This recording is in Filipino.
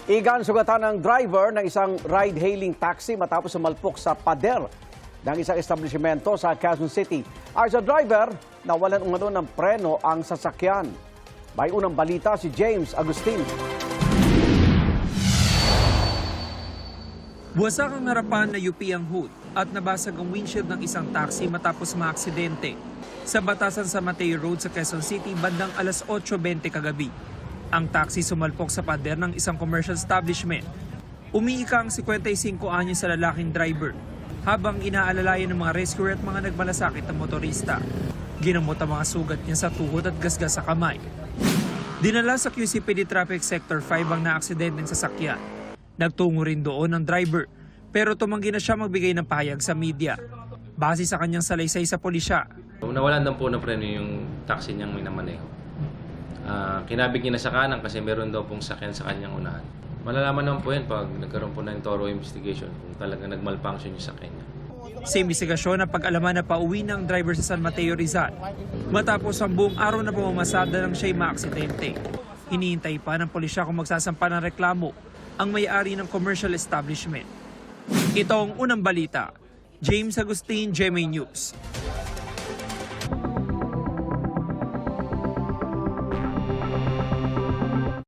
Igan sugatan ng driver ng isang ride-hailing taxi matapos sumalpok sa pader ng isang establishmento sa Quezon City. Ayon sa driver, nawalan umano ng preno ang sasakyan. May unang balita si James Agustin. Buwasak ang harapan na UP ang hood at nabasag ang windshield ng isang taxi matapos maaksidente sa batasan sa Mateo Road sa Quezon City bandang alas 8:20 kagabi. Ang taxi sumalpok sa pader ng isang commercial establishment. Umiika ang 55 anyos sa lalaking driver habang inaalalayan ng mga rescuer at mga nagmalasakit na motorista. Ginamot ang mga sugat niya sa tuhod at gasgas sa kamay. Dinala sa QCPD Traffic Sector 5 ang naaksidenteng sasakyan. Nagtungo rin doon ang driver pero tumanggi na siya magbigay ng pahayag sa media. Base sa kanyang salaysay sa pulisya. Nawalan daw po ng preno yung taxi niyang minamaneho. Kinabig niya na sa kanan kasi meron daw pong sakyan sa kanyang unahan. Malalaman naman po yan pag nagkaroon po ng thorough investigation kung talaga nagmalfunction yung sakyan niya. Sa investigasyon na pag-alaman na pauwi ng driver sa San Mateo Rizal matapos ang buong araw na pamamasada ng siya'y maaksidente. Hinihintay pa ng pulisya kung magsasampa ng reklamo ang may-ari ng commercial establishment. Ito ang unang balita. James Agustin, GMA News.